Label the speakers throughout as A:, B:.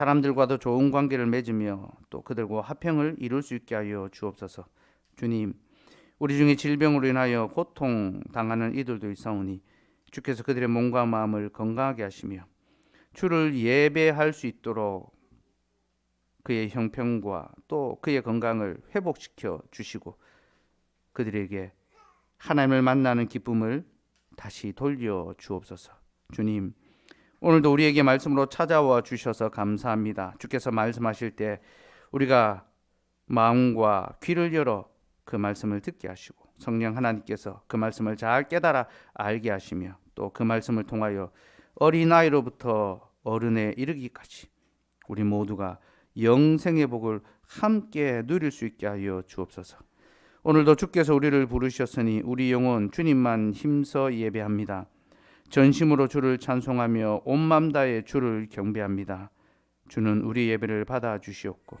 A: 사람들과도 좋은 관계를 맺으며 또 그들과 화평을 이룰 수 있게 하여 주옵소서. 주님, 우리 중에 질병으로 인하여 고통 당하는 이들도 있사오니 주께서 그들의 몸과 마음을 건강하게 하시며 주를 예배할 수 있도록 그의 형편과 또 그의 건강을 회복시켜 주시고 그들에게 하나님을 만나는 기쁨을 다시 돌려 주옵소서. 주님, 오늘도 우리에게 말씀으로 찾아와 주셔서 감사합니다. 주께서 말씀하실 때 우리가 마음과 귀를 열어 그 말씀을 듣게 하시고 성령 하나님께서 그 말씀을 잘 깨달아 알게 하시며 또 그 말씀을 통하여 어린아이로부터 어른에 이르기까지 우리 모두가 영생의 복을 함께 누릴 수 있게 하여 주옵소서. 오늘도 주께서 우리를 부르셨으니 우리 영혼 주님만 힘써 예배합니다. 전심으로 주를 찬송하며 온 맘 다해 주를 경배합니다. 주는 우리 예배를 받아 주시옵고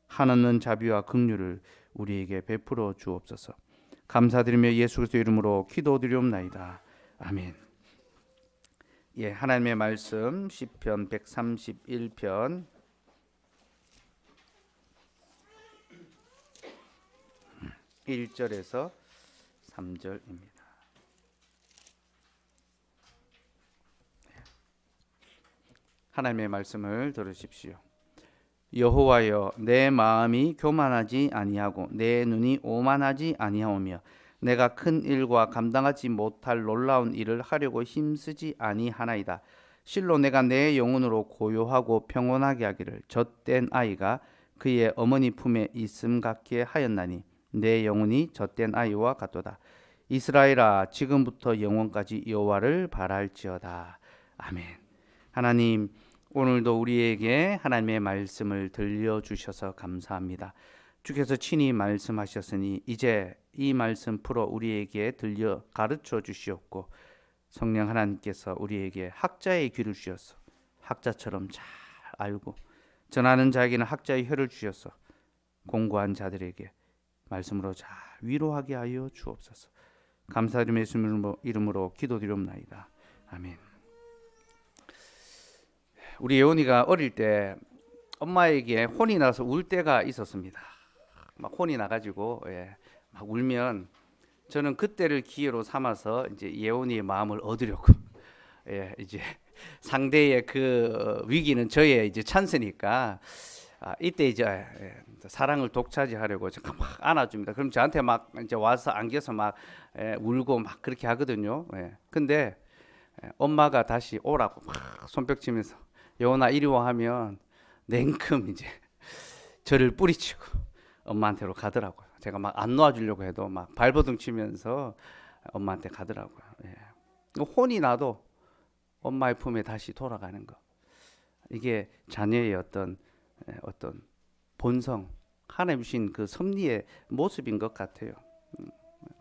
A: 한없는 자비와 긍휼을 우리에게 베풀어 주옵소서. 감사드리며 예수 그리스도 이름으로 기도드리옵나이다. 아멘. 예, 하나님의 말씀 시편 131편 1절에서 3절입니다. 하나님의 말씀을 들으십시오. 여호와여, 내 마음이 교만하지 아니하고 내 눈이 오만하지 아니하오며 내가 큰 일과 감당하지 못할 놀라운 일을 하려고 힘쓰지 아니하나이다. 실로 내가 내 영혼으로 고요하고 평온하게 하기를 젖된 아이가 그의 어머니 품에 있음 같게 하였나니 내 영혼이 젖된 아이와 같도다. 이스라엘아, 지금부터 영원까지 여호와를 바랄지어다. 아멘. 하나님, 오늘도 우리에게 하나님의 말씀을 들려주셔서 감사합니다. 주께서 친히 말씀하셨으니 이제 이 말씀 풀어 우리에게 들려 가르쳐 주시옵고 성령 하나님께서 우리에게 학자의 귀를 주셔서 학자처럼 잘 알고 전하는 자에게는 학자의 혀를 주셔서 공고한 자들에게 말씀으로 잘 위로하게 하여 주옵소서. 감사드리며 예수님 이름으로 기도드리옵나이다. 아멘. 우리 예원이가 어릴 때 엄마에게 혼이 나서 울 때가 있었습니다. 막 혼이 나가지고 막 울면 저는 그때를 기회로 삼아서 이제 예원이의 마음을 얻으려고 이제 상대의 그 위기는 저의 이제 찬스니까 이때 이제 사랑을 독차지하려고 제가 막 안아줍니다. 그럼 저한테 막 이제 와서 안겨서 막 울고 막 그렇게 하거든요. 근데 엄마가 다시 오라고 막 손뼉 치면서 여원아 이리 와 하면 냉큼 이제 저를 뿌리치고 엄마한테로 가더라고요. 제가 막 안 놓아주려고 해도 막 발버둥 치면서 엄마한테 가더라고요. 혼이 나도 엄마의 품에 다시 돌아가는 거. 이게 자녀의 어떤 본성, 하나님 주신 그 섭리의 모습인 것 같아요.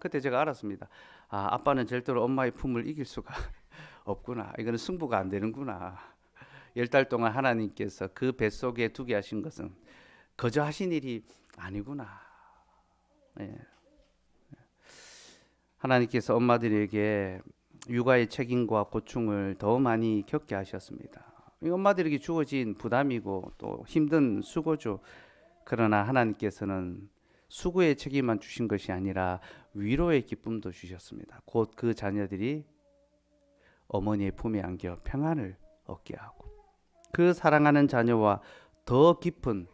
A: 그때 제가 알았습니다. 아빠는 절대로 엄마의 품을 이길 수가 없구나. 이거는 승부가 안 되는구나. 10달 동안 하나님께서 그 뱃속에 두게 하신 것은 거저 하신 일이 아니구나. 하나님께서 엄마들에게 육아의 책임과 고충을 더 많이 겪게 하셨습니다. 엄마들에게 주어진 부담이고 또 힘든 수고죠. 그러나 하나님께서는 수고의 책임만 주신 것이 아니라 위로의 기쁨도 주셨습니다. 곧 그 자녀들이 어머니의 품에 안겨 평안을 얻게 하고 그 사랑하는 자녀와 더 깊은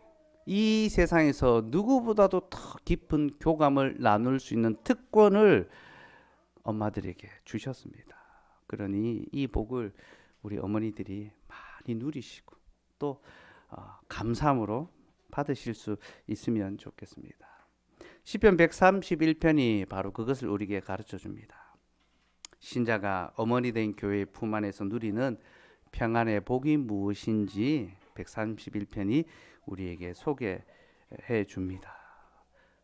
A: 이 세상에서 누구보다도 더 깊은 교감을 나눌 수 있는 특권을 엄마들에게 주셨습니다. 그러니 이 복을 우리 어머니들이 많이 누리시고 또 감사함으로 받으실 수 있으면 좋겠습니다. 시편 131편이 바로 그것을 우리에게 가르쳐 줍니다. 신자가 어머니 된 교회의 품 안에서 누리는 평안의 복이 무엇인지 131편이 우리에게 소개해 줍니다.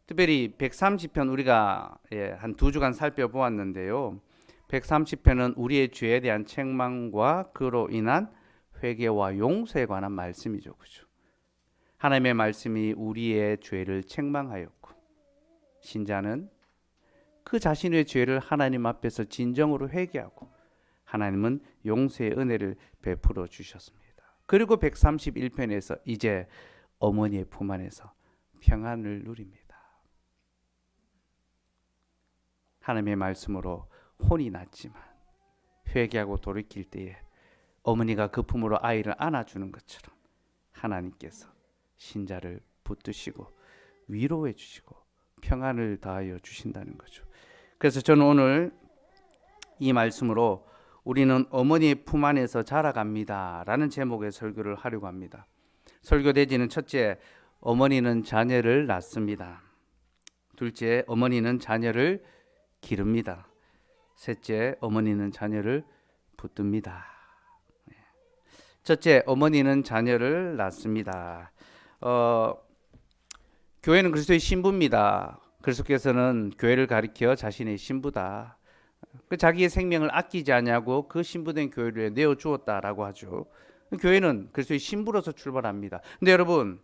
A: 특별히 130편 우리가 한 2주간 살펴보았는데요. 130편은 우리의 죄에 대한 책망과 그로 인한 회개와 용서에 관한 말씀이죠. 그죠? 하나님의 말씀이 우리의 죄를 책망하였고 신자는 그 자신의 죄를 하나님 앞에서 진정으로 회개하고 하나님은 용서의 은혜를 베풀어 주셨습니다. 그리고 131편에서 이제 어머니의 품 안에서 평안을 누립니다. 하나님의 말씀으로 혼이 났지만 회개하고 돌이킬 때에 어머니가 그 품으로 아이를 안아주는 것처럼 하나님께서 신자를 붙드시고 위로해 주시고 평안을 다하여 주신다는 거죠. 그래서 저는 오늘 이 말씀으로 우리는 어머니의 품 안에서 자라갑니다 라는 제목의 설교를 하려고 합니다. 설교 내지는 첫째, 어머니는 자녀를 낳습니다. 둘째, 어머니는 자녀를 기릅니다. 셋째, 어머니는 자녀를 붙듭니다. 첫째, 어머니는 자녀를 낳습니다. 교회는 그리스도의 신부입니다. 그리스도께서는 교회를 가리켜 자신의 신부다. 자기의 생명을 아끼지 않냐고 그 신부된 교회를 내어 주었다라고 하죠. 교회는 그리스도의 신부로서 출발합니다. 근데 여러분,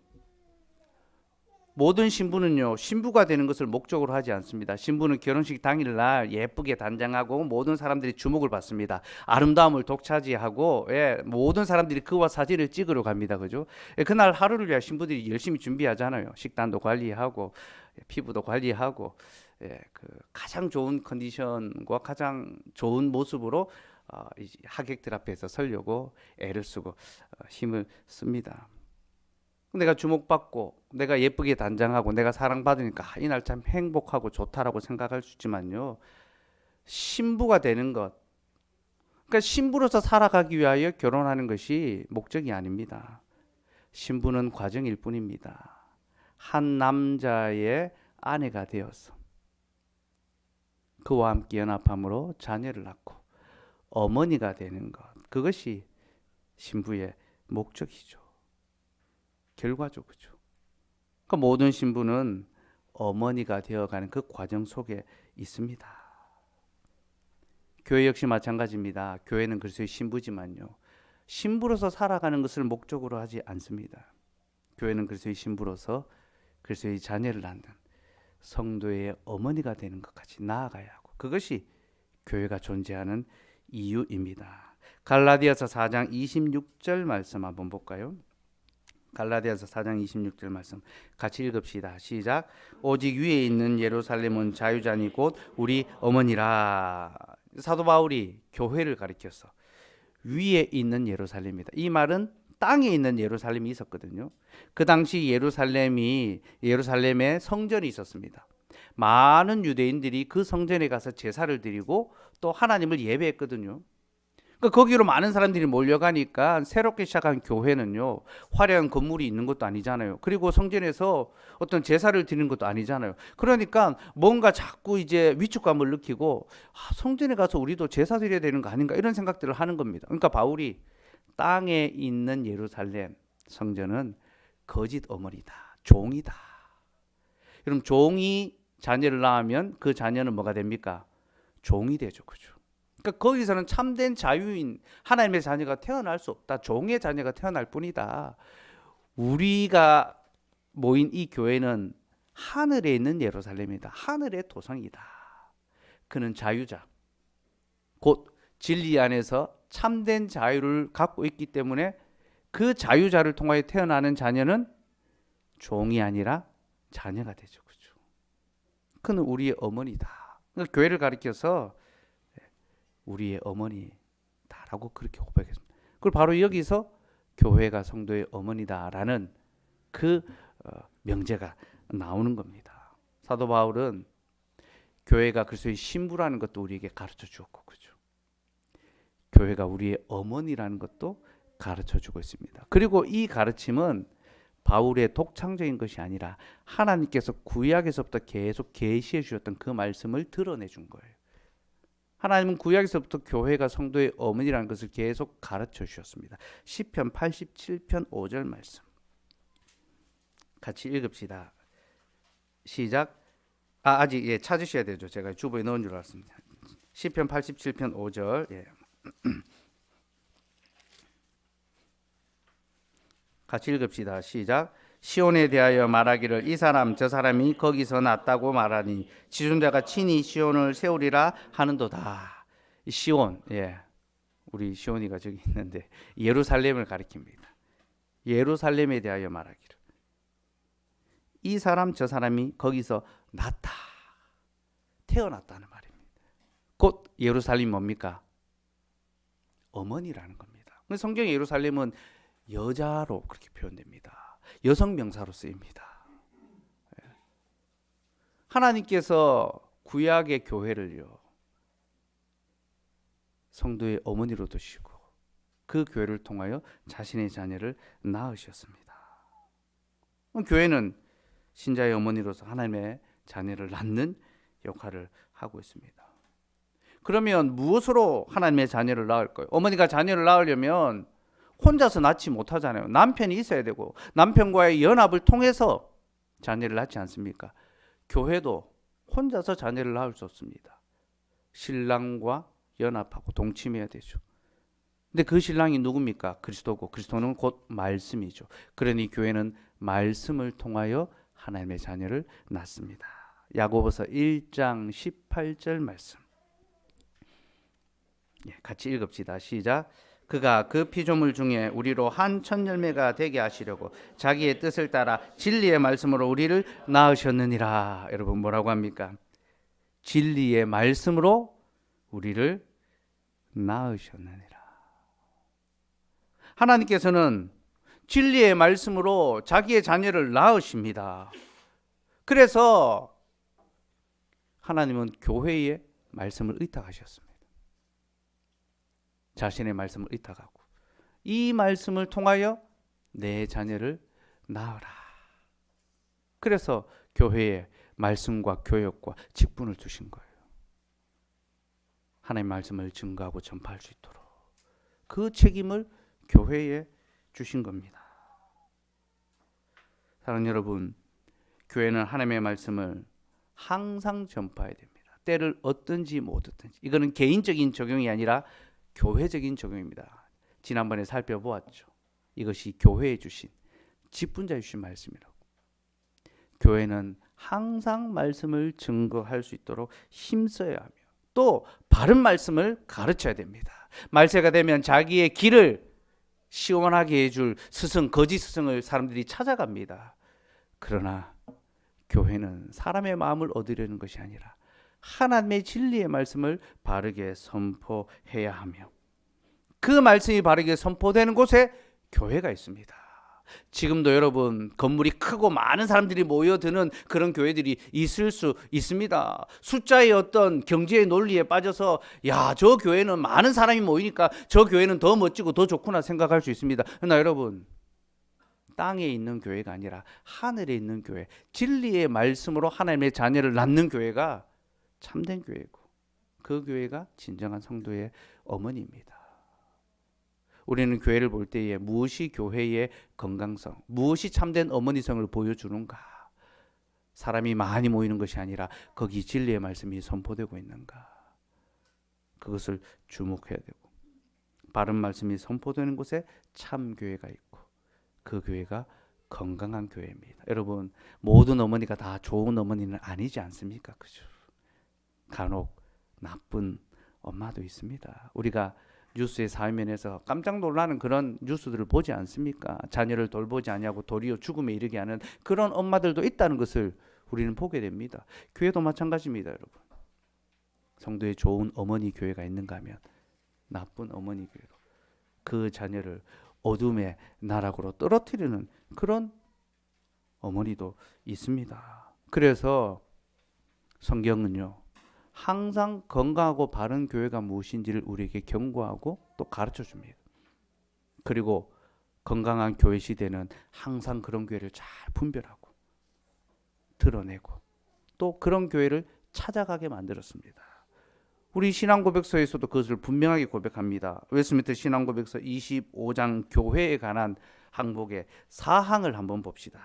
A: 모든 신부는요, 신부가 되는 것을 목적으로 하지 않습니다. 신부는 결혼식 당일날 예쁘게 단장하고 모든 사람들이 주목을 받습니다. 아름다움을 독차지하고, 모든 사람들이 그와 사진을 찍으러 갑니다. 그죠? 그날 하루를 위해 신부들이 열심히 준비하잖아요. 식단도 관리하고, 피부도 관리하고, 그 가장 좋은 컨디션과 가장 좋은 모습으로 하객들 앞에서 서려고 애를 쓰고 힘을 씁니다. 내가 주목받고 내가 예쁘게 단장하고 내가 사랑받으니까 이날 참 행복하고 좋다라고 생각할 수 있지만요, 신부가 되는 것, 그러니까 신부로서 살아가기 위하여 결혼하는 것이 목적이 아닙니다. 신부는 과정일 뿐입니다. 한 남자의 아내가 되어서 그와 함께 연합함으로 자녀를 낳고 어머니가 되는 것, 그것이 신부의 목적이죠. 결과적이죠. 그 모든 신부는 어머니가 되어가는 그 과정 속에 있습니다. 교회 역시 마찬가지입니다. 교회는 그리스도의 신부지만요, 신부로서 살아가는 것을 목적으로 하지 않습니다. 교회는 그리스도의 신부로서 그리스도의 자녀를 낳는 성도의 어머니가 되는 것까지 나아가야 하고, 그것이 교회가 존재하는 이유입니다. 갈라디아서 4장 26절 말씀 한번 볼까요? 갈라디아서 4장 26절 말씀 같이 읽읍시다. 시작. 오직 위에 있는 예루살렘은 자유자니 곧 우리 어머니라. 사도 바울이 교회를 가리켰어. 위에 있는 예루살렘이다. 이 말은 땅에 있는 예루살렘이 있었거든요. 그 당시 예루살렘에 성전이 있었습니다. 많은 유대인들이 그 성전에 가서 제사를 드리고 또 하나님을 예배했거든요. 그러니까 거기로 많은 사람들이 몰려가니까 새롭게 시작한 교회는요, 화려한 건물이 있는 것도 아니잖아요. 그리고 성전에서 어떤 제사를 드리는 것도 아니잖아요. 그러니까 뭔가 자꾸 이제 위축감을 느끼고 성전에 가서 우리도 제사 드려야 되는 거 아닌가, 이런 생각들을 하는 겁니다. 그러니까 바울이 땅에 있는 예루살렘 성전은 거짓 어머니다, 종이다. 그럼 종이 자녀를 낳으면 그 자녀는 뭐가 됩니까? 종이 되죠. 그죠? 그러니까 거기서는 참된 자유인 하나님의 자녀가 태어날 수 없다. 종의 자녀가 태어날 뿐이다. 우리가 모인 이 교회는 하늘에 있는 예루살렘이다. 하늘의 도성이다. 그는 자유자, 곧 진리 안에서 참된 자유를 갖고 있기 때문에 그 자유자를 통하여 태어나는 자녀는 종이 아니라 자녀가 되죠. 그죠? 그는 우리의 어머니다. 그러니까 교회를 가리켜서 우리의 어머니다라고 그렇게 고백했습니다. 그리고 바로 여기서 교회가 성도의 어머니다라는 그 명제가 나오는 겁니다. 사도 바울은 교회가 그리스도의 신부라는 것도 우리에게 가르쳐 주었고, 그죠? 교회가 우리의 어머니라는 것도 가르쳐 주고 있습니다. 그리고 이 가르침은 바울의 독창적인 것이 아니라 하나님께서 구약에서부터 계속 계시해 주셨던 그 말씀을 드러내 준 거예요. 하나님은 구약에서부터 교회가 성도의 어머니라는 것을 계속 가르쳐 주셨습니다. 시편 87편 5절 말씀 같이 읽읍시다. 시작. 아직 찾으셔야 되죠. 제가 주보에 넣은 줄 알았습니다. 시편 87편 5절. 같이 읽읍시다. 시작. 시온에 대하여 말하기를 이 사람 저 사람이 거기서 났다고 말하니 지존자가 친히 시온을 세우리라 하는도다. 시온, 우리 시온이가 저기 있는데 예루살렘을 가리킵니다. 예루살렘에 대하여 말하기를 이 사람 저 사람이 거기서 났다, 태어났다는 말입니다. 곧 예루살렘이 뭡니까? 어머니라는 겁니다. 성경의 예루살렘은 여자로 그렇게 표현됩니다. 여성 명사로 쓰입니다. 하나님께서 구약의 교회를요, 성도의 어머니로 두시고 그 교회를 통하여 자신의 자녀를 낳으셨습니다. 교회는 신자의 어머니로서 하나님의 자녀를 낳는 역할을 하고 있습니다. 그러면 무엇으로 하나님의 자녀를 낳을까요? 어머니가 자녀를 낳으려면 혼자서 낳지 못하잖아요. 남편이 있어야 되고 남편과의 연합을 통해서 자녀를 낳지 않습니까? 교회도 혼자서 자녀를 낳을 수 없습니다. 신랑과 연합하고 동침해야 되죠. 근데 그 신랑이 누굽니까? 그리스도고 그리스도는 곧 말씀이죠. 그러니 교회는 말씀을 통하여 하나님의 자녀를 낳습니다. 야고보서 1장 18절 말씀. 같이 읽읍시다. 시작. 그가 그 피조물 중에 우리로 한 첫 열매가 되게 하시려고 자기의 뜻을 따라 진리의 말씀으로 우리를 낳으셨느니라. 여러분 뭐라고 합니까? 진리의 말씀으로 우리를 낳으셨느니라. 하나님께서는 진리의 말씀으로 자기의 자녀를 낳으십니다. 그래서 하나님은 교회의 말씀을 의탁하셨습니다. 자신의 말씀을 의탁하고 이 말씀을 통하여 내 자녀를 낳으라. 그래서 교회에 말씀과 교역과 직분을 주신 거예요. 하나님의 말씀을 증거하고 전파할 수 있도록 그 책임을 교회에 주신 겁니다. 사랑하는 여러분, 교회는 하나님의 말씀을 항상 전파해야 됩니다. 때를 얻든지 못 얻든지. 이거는 개인적인 적용이 아니라 교회적인 적용입니다. 지난번에 살펴보았죠. 이것이 교회에 주신, 직분자에 주신 말씀이라고. 교회는 항상 말씀을 증거할 수 있도록 힘써야 하며 또 바른 말씀을 가르쳐야 됩니다. 말세가 되면 자기의 길을 시원하게 해줄 스승, 거짓 스승을 사람들이 찾아갑니다. 그러나 교회는 사람의 마음을 얻으려는 것이 아니라 하나님의 진리의 말씀을 바르게 선포해야 하며 그 말씀이 바르게 선포되는 곳에 교회가 있습니다. 지금도 여러분 건물이 크고 많은 사람들이 모여드는 그런 교회들이 있을 수 있습니다. 숫자의 어떤 경제의 논리에 빠져서 야, 저 교회는 많은 사람이 모이니까 저 교회는 더 멋지고 더 좋구나 생각할 수 있습니다. 그러나 여러분, 땅에 있는 교회가 아니라 하늘에 있는 교회, 진리의 말씀으로 하나님의 자녀를 낳는 교회가 참된 교회고 그 교회가 진정한 성도의 어머니입니다. 우리는 교회를 볼 때에 무엇이 교회의 건강성, 무엇이 참된 어머니성을 보여주는가? 사람이 많이 모이는 것이 아니라 거기 진리의 말씀이 선포되고 있는가? 그것을 주목해야 되고 바른 말씀이 선포되는 곳에 참 교회가 있고 그 교회가 건강한 교회입니다. 여러분, 모든 어머니가 다 좋은 어머니는 아니지 않습니까? 그죠? 간혹 나쁜 엄마도 있습니다. 우리가 뉴스의 사회면에서 깜짝 놀라는 그런 뉴스들을 보지 않습니까? 자녀를 돌보지 않냐고 도리어 죽음에 이르게 하는 그런 엄마들도 있다는 것을 우리는 보게 됩니다. 교회도 마찬가지입니다, 여러분. 성도의 좋은 어머니 교회가 있는가 하면 나쁜 어머니 교회로 그 자녀를 어둠의 나락으로 떨어뜨리는 그런 어머니도 있습니다. 그래서 성경은요, 항상 건강하고 바른 교회가 무엇인지를 우리에게 경고하고 또 가르쳐 줍니다. 그리고 건강한 교회 시대는 항상 그런 교회를 잘 분별하고 드러내고 또 그런 교회를 찾아가게 만들었습니다. 우리 신앙고백서에서도 그것을 분명하게 고백합니다. 웨스트민스터 신앙고백서 25장 교회에 관한 항목의 4항을 한번 봅시다.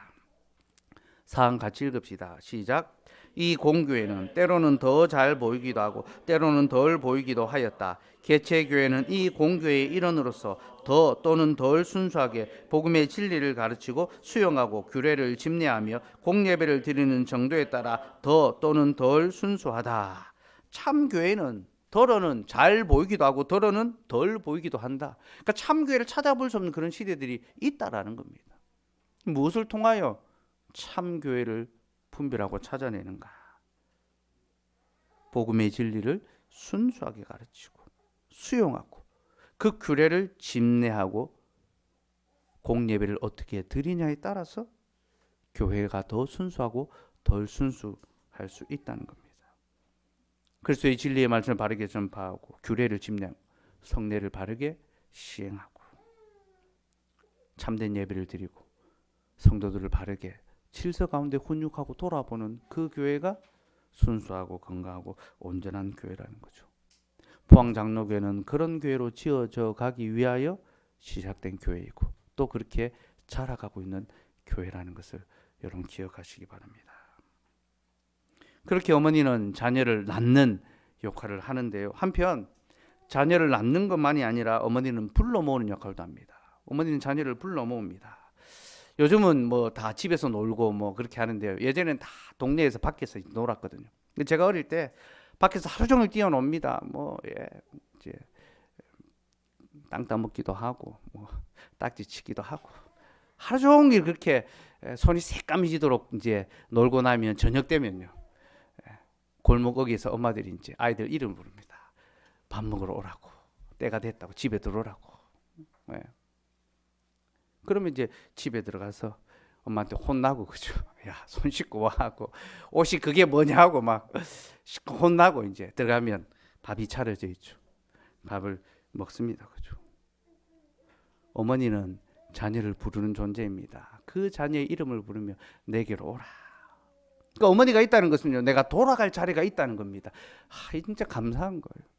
A: 4항 같이 읽읍시다. 시작. 이 공교회는 때로는 더 잘 보이기도 하고 때로는 덜 보이기도 하였다. 개체교회는 이 공교회의 일원으로서 더 또는 덜 순수하게 복음의 진리를 가르치고 수용하고 규례를 집례하며 공예배를 드리는 정도에 따라 더 또는 덜 순수하다. 참 교회는 덜어는 잘 보이기도 하고 덜어는 덜 보이기도 한다. 그러니까 참교회를 찾아볼 수 없는 그런 시대들이 있다라는 겁니다. 무엇을 통하여 참교회를 분별하고 찾아내는가? 복음의 진리를 순수하게 가르치고 수용하고 그 규례를 집례하고 공예배를 어떻게 드리냐에 따라서 교회가 더 순수하고 덜 순수할 수 있다는 겁니다. 그리스도의 진리의 말씀을 바르게 전파하고 규례를 집례하고 성례를 바르게 시행하고 참된 예배를 드리고 성도들을 바르게 질서 가운데 훈육하고 돌아보는 그 교회가 순수하고 건강하고 온전한 교회라는 거죠. 포항장로교회는 그런 교회로 지어져 가기 위하여 시작된 교회이고 또 그렇게 자라가고 있는 교회라는 것을 여러분 기억하시기 바랍니다. 그렇게 어머니는 자녀를 낳는 역할을 하는데요. 한편 자녀를 낳는 것만이 아니라 어머니는 불러 모으는 역할도 합니다. 어머니는 자녀를 불러 모읍니다. 요즘은 뭐 다 집에서 놀고 뭐 그렇게 하는데요. 예전에는 다 동네에서 밖에서 놀았거든요. 제가 어릴 때 밖에서 하루 종일 뛰어놉니다. 뭐 이제 땅 따먹기도 하고 뭐 딱지 치기도 하고 하루 종일 그렇게 손이 새까매지도록 이제 놀고 나면 저녁 되면요. 골목 거기에서 엄마들이 이제 아이들 이름 부릅니다. 밥 먹으러 오라고. 때가 됐다고 집에 들어오라고. 그러면 이제 집에 들어가서 엄마한테 혼나고 그죠. 야, 손 씻고 와 하고 옷이 그게 뭐냐 하고 막 혼나고 이제 들어가면 밥이 차려져 있죠. 밥을 먹습니다. 그죠. 어머니는 자녀를 부르는 존재입니다. 그 자녀의 이름을 부르며 내게로 오라. 그러니까 어머니가 있다는 것은요, 내가 돌아갈 자리가 있다는 겁니다. 진짜 감사한 거예요.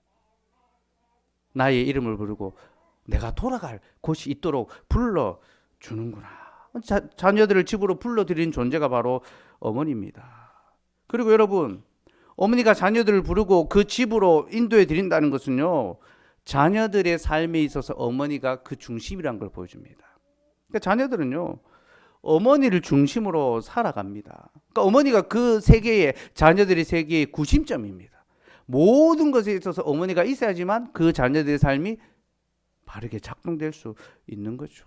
A: 나의 이름을 부르고 내가 돌아갈 곳이 있도록 불러주는구나. 자녀들을 집으로 불러들이는 존재가 바로 어머니입니다. 그리고 여러분, 어머니가 자녀들을 부르고 그 집으로 인도해 드린다는 것은요, 자녀들의 삶에 있어서 어머니가 그 중심이라는 걸 보여줍니다. 그러니까 자녀들은요, 어머니를 중심으로 살아갑니다. 그러니까 어머니가 그 세계의 자녀들의 세계의 구심점입니다. 모든 것에 있어서 어머니가 있어야지만 그 자녀들의 삶이 바르게 작동될 수 있는 거죠.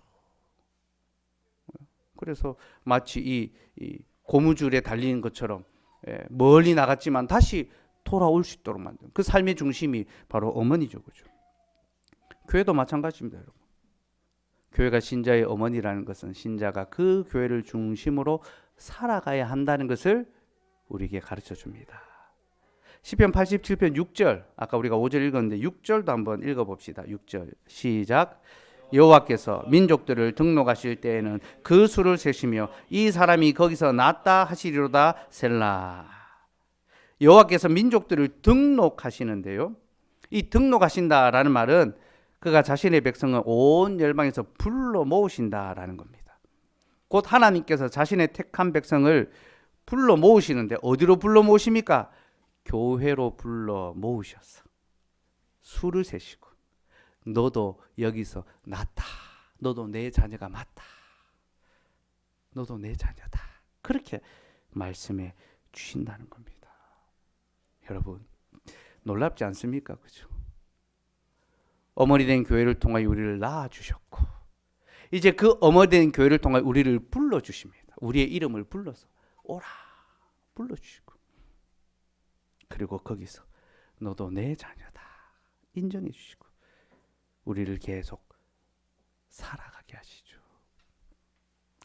A: 그래서 마치 이 고무줄에 달리는 것처럼 멀리 나갔지만 다시 돌아올 수 있도록 만든 그 삶의 중심이 바로 어머니죠, 그죠? 교회도 마찬가지입니다, 여러분. 교회가 신자의 어머니라는 것은 신자가 그 교회를 중심으로 살아가야 한다는 것을 우리에게 가르쳐 줍니다. 시편 87편 6절, 아까 우리가 5절 읽었는데 6절도 한번 읽어봅시다. 6절 시작. 여호와께서 민족들을 등록하실 때에는 그 수를 세시며 이 사람이 거기서 났다 하시리로다 셀라. 여호와께서 민족들을 등록하시는데요, 이 등록하신다라는 말은 그가 자신의 백성을 온 열방에서 불러 모으신다라는 겁니다. 곧 하나님께서 자신의 택한 백성을 불러 모으시는데 어디로 불러 모으십니까? 교회로 불러 모으셔서 수를 세시고 너도 여기서 났다. 너도 내 자녀가 맞다. 너도 내 자녀다. 그렇게 말씀해 주신다는 겁니다. 여러분, 놀랍지 않습니까? 그죠? 어머니 된 교회를 통하여 우리를 낳아주셨고 이제 그 어머니 된 교회를 통하여 우리를 불러주십니다. 우리의 이름을 불러서 오라 불러주시고 그리고 거기서 너도 내 자녀다 인정해 주시고 우리를 계속 살아가게 하시죠.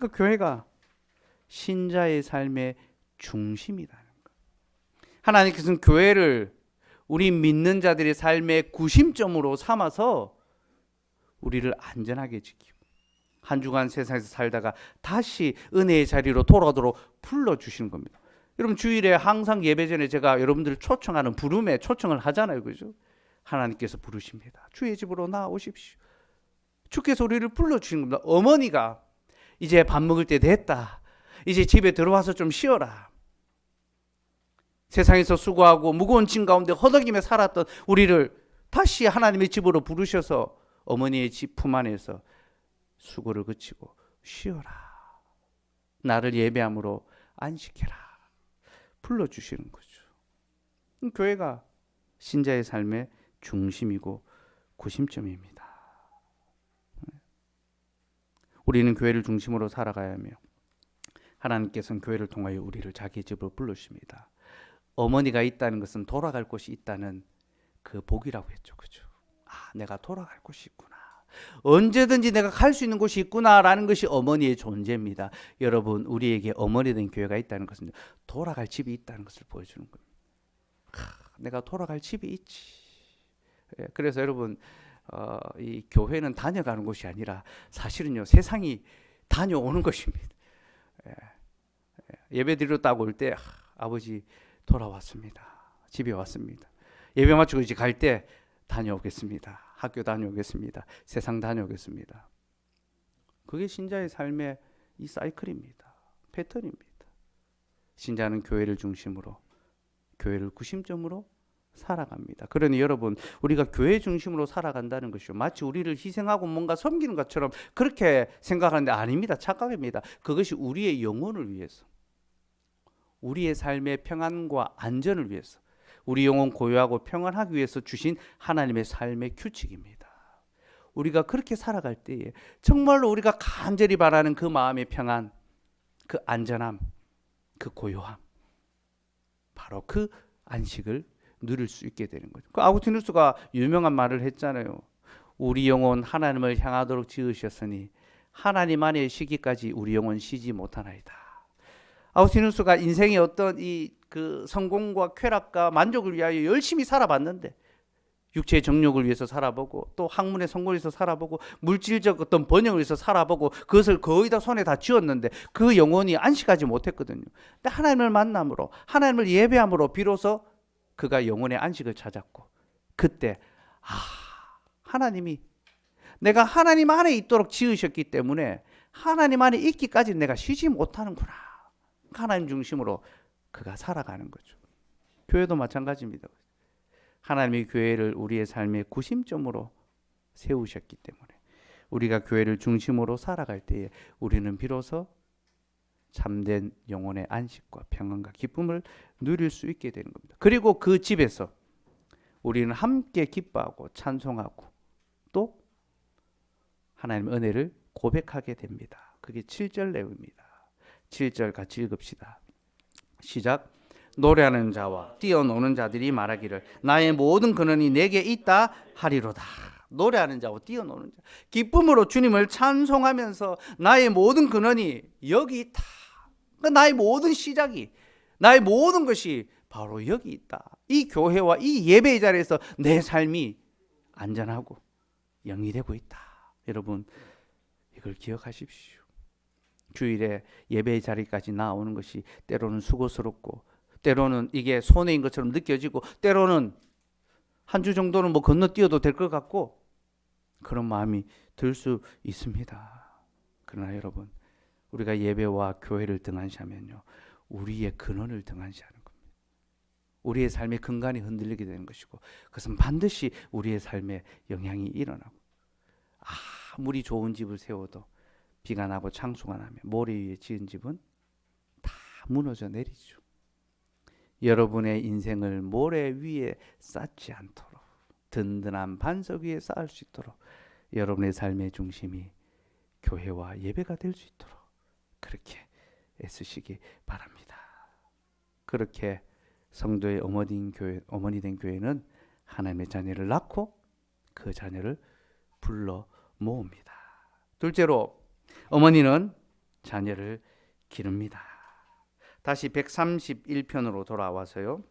A: 그 교회가 신자의 삶의 중심이라는 것. 하나님께서는 교회를 우리 믿는 자들의 삶의 구심점으로 삼아서 우리를 안전하게 지키고 한 주간 세상에서 살다가 다시 은혜의 자리로 돌아오도록 불러주시는 겁니다. 여러분, 주일에 항상 예배 전에 제가 여러분들을 초청하는 부름에 초청을 하잖아요. 그죠? 하나님께서 부르십니다. 주의 집으로 나오십시오. 주께서 우리를 불러주시는 겁니다. 어머니가 이제 밥 먹을 때 됐다. 이제 집에 들어와서 좀 쉬어라. 세상에서 수고하고 무거운 짐 가운데 허덕이며 살았던 우리를 다시 하나님의 집으로 부르셔서 어머니의 집 품 안에서 수고를 그치고 쉬어라. 나를 예배함으로 안식해라. 불러주시는 거죠. 교회가 신자의 삶의 중심이고 구심점입니다. 우리는 교회를 중심으로 살아가야 하며 하나님께서는 교회를 통하여 우리를 자기 집으로 부르십니다. 어머니가 있다는 것은 돌아갈 곳이 있다는 그 복이라고 했죠. 그죠? 아, 내가 돌아갈 곳이 있구나. 언제든지 내가 갈 수 있는 곳이 있구나라는 것이 어머니의 존재입니다. 여러분, 우리에게 어머니 된 교회가 있다는 것은 돌아갈 집이 있다는 것을 보여주는 겁니다. 내가 돌아갈 집이 있지. 그래서 여러분, 이 교회는 다녀가는 곳이 아니라 사실은요, 세상이 다녀오는 것입니다. 예배 드리러 딱 올 때 아버지 돌아왔습니다. 집에 왔습니다. 예배 마치고 이제 갈 때 다녀오겠습니다. 학교 다녀오겠습니다. 세상 다녀오겠습니다. 그게 신자의 삶의 이 사이클입니다. 패턴입니다. 신자는 교회를 중심으로, 교회를 구심점으로 살아갑니다. 그러니 여러분, 우리가 교회 중심으로 살아간다는 것이요, 마치 우리를 희생하고 뭔가 섬기는 것처럼 그렇게 생각하는데 아닙니다. 착각입니다. 그것이 우리의 영혼을 위해서, 우리의 삶의 평안과 안전을 위해서, 우리 영혼 고요하고 평안하기 위해서 주신 하나님의 삶의 규칙입니다. 우리가 그렇게 살아갈 때에 정말로 우리가 간절히 바라는 그 마음의 평안, 그 안전함, 그 고요함, 바로 그 안식을 누릴 수 있게 되는 거죠. 그 아구스티누스가 유명한 말을 했잖아요. 우리 영혼 하나님을 향하도록 지으셨으니 하나님 안에 쉬기까지 우리 영혼 쉬지 못하나이다. 아구스티누스가 인생의 어떤 그 성공과 쾌락과 만족을 위하여 열심히 살아봤는데, 육체의 정욕을 위해서 살아보고, 또 학문의 성공을 위해서 살아보고, 물질적 어떤 번영을 위해서 살아보고, 그것을 거의 다 손에 다 쥐었는데 그 영혼이 안식하지 못했거든요. 근데 하나님을 만남으로, 하나님을 예배함으로 비로소 그가 영혼의 안식을 찾았고, 그때 하나님이 내가 하나님 안에 있도록 지으셨기 때문에 하나님 안에 있기까지 내가 쉬지 못하는구나. 하나님 중심으로 그가 살아가는 거죠. 교회도 마찬가지입니다. 하나님의 교회를 우리의 삶의 구심점으로 세우셨기 때문에 우리가 교회를 중심으로 살아갈 때에 우리는 비로소 참된 영혼의 안식과 평안과 기쁨을 누릴 수 있게 되는 겁니다. 그리고 그 집에서 우리는 함께 기뻐하고 찬송하고 또 하나님의 은혜를 고백하게 됩니다. 그게 7절 내용입니다. 7절 같이 읽읍시다. 시작. 노래하는 자와 뛰어노는 자들이 말하기를 나의 모든 근원이 내게 있다 하리로다. 노래하는 자와 뛰어노는 자, 기쁨으로 주님을 찬송하면서 나의 모든 근원이 여기 있다. 나의 모든 시작이, 나의 모든 것이 바로 여기 있다. 이 교회와 이 예배의 자리에서 내 삶이 안전하고 영위되고 있다. 여러분, 이걸 기억하십시오. 주일에 예배의 자리까지 나오는 것이 때로는 수고스럽고, 때로는 이게 손해인 것처럼 느껴지고, 때로는 한 주 정도는 뭐 건너뛰어도 될 것 같고, 그런 마음이 들 수 있습니다. 그러나 여러분, 우리가 예배와 교회를 등한시하면요, 우리의 근원을 등한시하는 겁니다. 우리의 삶의 근간이 흔들리게 되는 것이고, 그것은 반드시 우리의 삶에 영향이 일어나고, 아무리 좋은 집을 세워도 비가 나고 창수가 나면 모래 위에 지은 집은 다 무너져 내리죠. 여러분의 인생을 모래 위에 쌓지 않도록, 든든한 반석 위에 쌓을 수 있도록 여러분의 삶의 중심이 교회와 예배가 될 수 있도록 그렇게 애쓰시기 바랍니다. 그렇게 성도의 어머니 된 교회는 하나님의 자녀를 낳고 그 자녀를 불러 모읍니다. 둘째로, 어머니는 자녀를 기릅니다. 다시 131편으로 돌아와서요,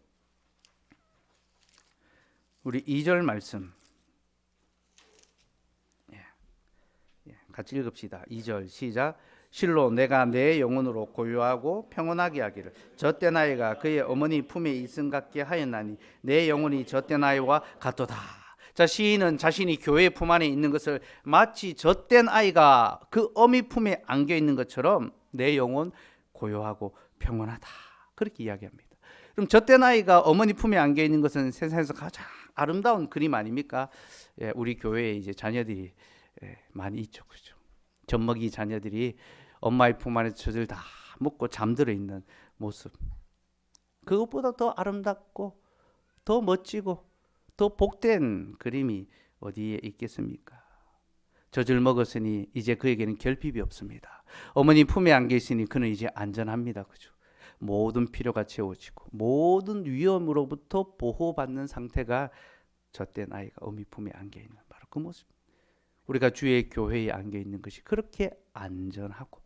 A: 우리 2절 말씀 같이 읽읍시다. 2절 시작. 실로 내가 내 영혼으로 고요하고 평온하게 하기를 젖된 아이가 그의 어머니 품에 있음 같게 하였나니 내 영혼이 젖된 아이와 같도다. 자, 시인은 자신이 교회 품 안에 있는 것을 마치 젖된 아이가 그 어미 품에 안겨 있는 것처럼 내 영혼 고요하고 평온하다, 그렇게 이야기합니다. 그럼 젖된 아이가 어머니 품에 안겨 있는 것은 세상에서 가장 아름다운 그림 아닙니까? 우리 교회에 이제 자녀들이 많이 있죠, 그죠? 젖먹이 자녀들이 엄마의 품 안에 젖을 다 먹고 잠들어 있는 모습, 그것보다 더 아름답고 더 멋지고 더 복된 그림이 어디에 있겠습니까? 젖을 먹었으니 이제 그에게는 결핍이 없습니다. 어머니 품에 안겨 있으니 그는 이제 안전합니다. 그죠? 모든 필요가 채워지고 모든 위험으로부터 보호받는 상태가 젖된 아이가 어미 품에 안겨 있는 바로 그 모습. 우리가 주의 교회에 안겨 있는 것이 그렇게 안전하고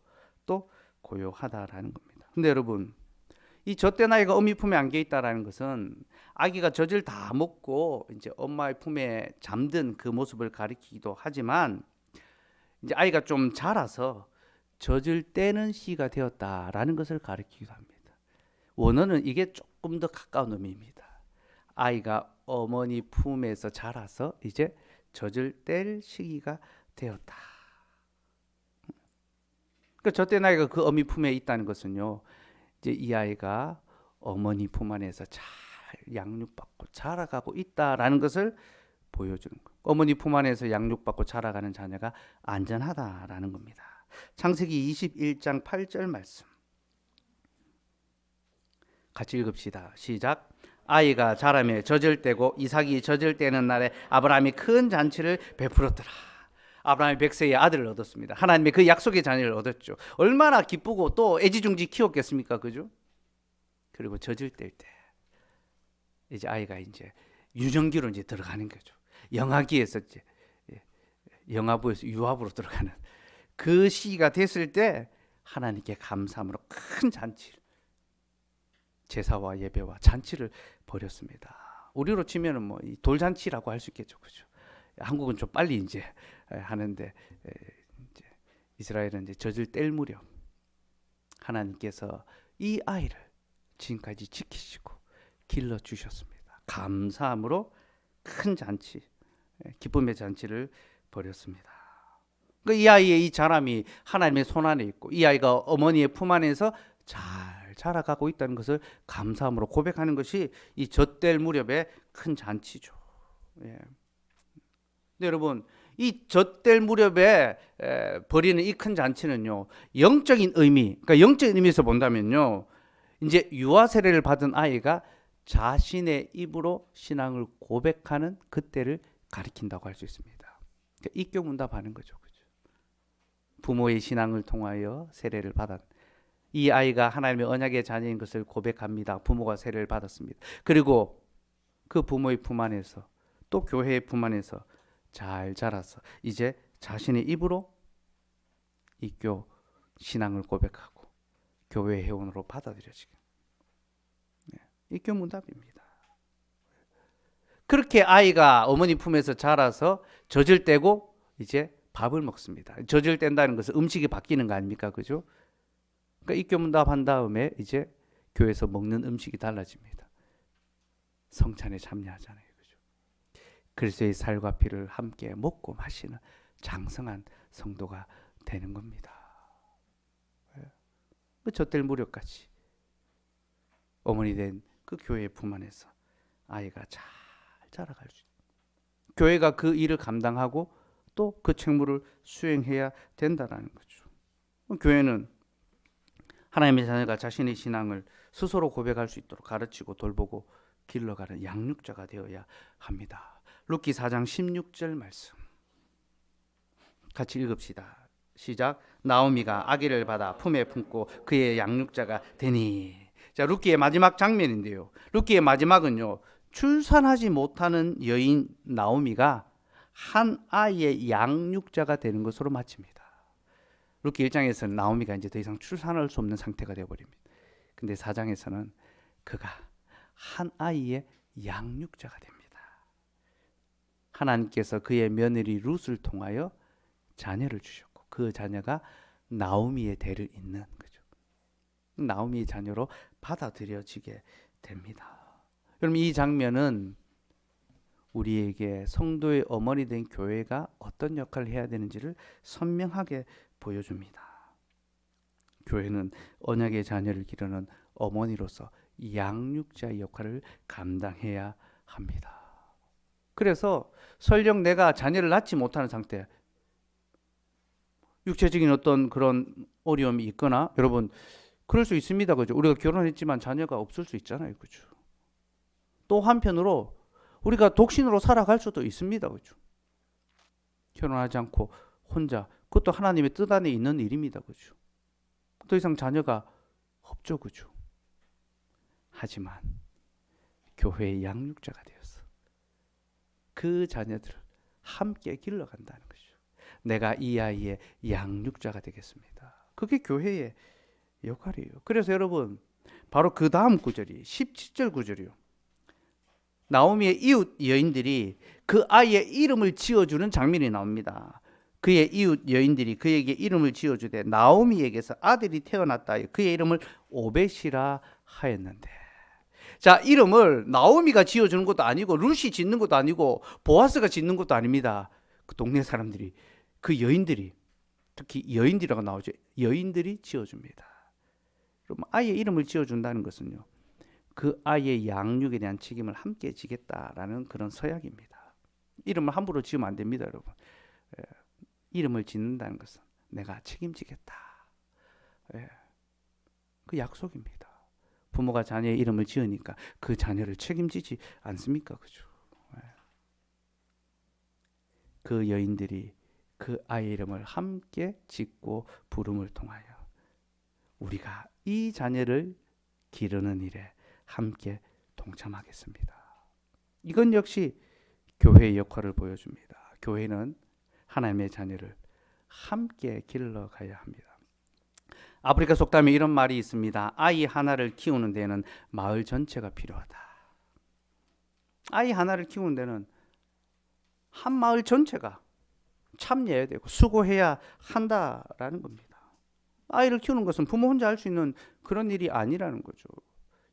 A: 또 고요하다라는 겁니다. 근데 여러분, 이 젖된 아이가 어미 품에 안겨 있다라는 것은 아기가 젖을 다 먹고 이제 엄마의 품에 잠든 그 모습을 가리키기도 하지만, 이제 아이가 좀 자라서 젖을 떼는 시기가 되었다라는 것을 가리키기도 합니다. 원어는 이게 조금 더 가까운 의미입니다. 아이가 어머니 품에서 자라서 이제 젖을 뗄 시기가 되었다. 그러니까 젖된 아이가 그 어미 품에 있다는 것은요, 이제 이 아이가 어머니 품 안에서 잘 양육받고 자라가고 있다라는 것을 보여주는 거예요. 어머니 품 안에서 양육받고 자라가는 자녀가 안전하다라는 겁니다. 창세기 21장 8절 말씀 같이 읽읍시다. 시작. 아이가 자라며 젖을 떼고 이삭이 젖을 떼는 날에 아브라함이 큰 잔치를 베풀었더라. 아브라함이 100세의 아들을 얻었습니다. 하나님의 그 약속의 자녀를 얻었죠. 얼마나 기쁘고 또 애지중지 키웠겠습니까? 그죠? 그리고 젖을 뗄 때 이제 아이가 이제 유년기로 이제 들어가는 거죠. 영아기에서 이제 영아부에서 유아부로 들어가는 그 시기가 됐을 때 하나님께 감사함으로 큰 잔치를, 제사와 예배와 잔치를 벌였습니다. 우리로 치면은 뭐 돌잔치라고 할 수 있겠죠, 그죠? 한국은 좀 빨리 이제 하는데, 이제 이스라엘은 이제 젖을 뗄 무렵 하나님께서 이 아이를 지금까지 지키시고 길러 주셨습니다. 감사함으로 큰 잔치, 기쁨의 잔치를 벌였습니다. 그러니까 이 아이의 이 자람이 하나님의 손 안에 있고 이 아이가 어머니의 품 안에서 잘 자라가고 있다는 것을 감사함으로 고백하는 것이 이 젖될 무렵의 큰 잔치죠. 예. 근데 여러분, 이 젖될 무렵에 벌이는 이 큰 잔치는요, 영적인 의미, 그러니까 영적인 의미에서 본다면요, 이제 유아 세례를 받은 아이가 자신의 입으로 신앙을 고백하는 그때를 가리킨다고 할 수 있습니다. 그러니까 입교문답하는 거죠, 그죠? 부모의 신앙을 통하여 세례를 받은 이 아이가 하나님의 언약의 자녀인 것을 고백합니다. 부모가 세례를 받았습니다. 그리고 그 부모의 품 안에서 또 교회의 품 안에서 잘 자라서 이제 자신의 입으로 입교 신앙을 고백하고 교회 회원으로 받아들여지게. 입교문답입니다. 그렇게 아이가 어머니 품에서 자라서 젖을 떼고 이제 밥을 먹습니다. 젖을 뗀다는 것은 음식이 바뀌는 거 아닙니까? 그죠? 그러니까 입교문답 한 다음에 이제 교회에서 먹는 음식이 달라집니다. 성찬에 참여하잖아요. 그죠? 그리스도의 살과 피를 함께 먹고 마시는 장성한 성도가 되는 겁니다. 그 젖될 무렵까지 어머니 된 그 교회의 품 안에서 아이가 잘 자라갈 수 있어요. 교회가 그 일을 감당하고 또 그 책무를 수행해야 된다는 거죠. 교회는 하나님의 자녀가 자신의 신앙을 스스로 고백할 수 있도록 가르치고 돌보고 길러가는 양육자가 되어야 합니다. 룻기 4장 16절 말씀 같이 읽읍시다. 시작. 나오미가 아기를 받아 품에 품고 그의 양육자가 되니. 자, 룻기의 마지막 장면인데요. 룻기의 마지막은요, 출산하지 못하는 여인 나오미가 한 아이의 양육자가 되는 것으로 마칩니다. 룻기 1장에서는 나오미가 이제 더 이상 출산할 수 없는 상태가 되어버립니다. 근데 4장에서는 그가 한 아이의 양육자가 됩니다. 하나님께서 그의 며느리 룻을 통하여 자녀를 주셨고 그 자녀가 나오미의 대를 잇는 거죠. 나오미의 자녀로 받아들여지게 됩니다. 그럼 이 장면은 우리에게 성도의 어머니 된 교회가 어떤 역할을 해야 되는지를 선명하게 보여줍니다. 교회는 언약의 자녀를 기르는 어머니로서 양육자의 역할을 감당해야 합니다. 그래서 설령 내가 자녀를 낳지 못하는 상태, 육체적인 어떤 그런 어려움이 있거나, 여러분 그럴 수 있습니다. 그죠? 우리가 결혼했지만 자녀가 없을 수 있잖아요. 그죠? 또 한편으로 우리가 독신으로 살아갈 수도 있습니다. 그죠? 결혼하지 않고 혼자, 그것도 하나님의 뜻 안에 있는 일입니다. 그죠? 더 이상 자녀가 없죠. 그죠? 하지만 교회의 양육자가 되어서 그 자녀들을 함께 길러간다는 것이죠. 내가 이 아이의 양육자가 되겠습니다. 그게 교회의 역할이에요. 그래서 여러분, 바로 그 다음 구절이 17절 구절이요. 나오미의 이웃 여인들이 그 아이의 이름을 지어주는 장면이 나옵니다. 그의 이웃 여인들이 그에게 이름을 지어주되 나오미에게서 아들이 태어났다. 그의 이름을 오벳이라 하였는데, 자, 이름을 나오미가 지어주는 것도 아니고 룻이 짓는 것도 아니고 보아스가 짓는 것도 아닙니다. 그 동네 사람들이, 그 여인들이, 특히 여인들이라고 나오죠. 여인들이 지어줍니다. 그럼 아이의 이름을 지어준다는 것은요, 그 아이의 양육에 대한 책임을 함께 지겠다라는 그런 서약입니다. 이름을 함부로 지으면 안 됩니다, 여러분. 이름을 짓는다는 것은 내가 책임지겠다. 그 약속입니다. 부모가 자녀의 이름을 지으니까 그 자녀를 책임지지 않습니까? 그죠? 그 여인들이 그 아이의 이름을 함께 짓고 부름을 통하여 우리가 이 자녀를 기르는 일에 함께 동참하겠습니다. 이건 역시 교회의 역할을 보여줍니다. 교회는 하나님의 자녀를 함께 길러가야 합니다. 아프리카 속담에 이런 말이 있습니다. 아이 하나를 키우는 데는 마을 전체가 필요하다. 아이 하나를 키우는 데는 한 마을 전체가 참여해야 되고 수고해야 한다라는 겁니다. 아이를 키우는 것은 부모 혼자 할 수 있는 그런 일이 아니라는 거죠.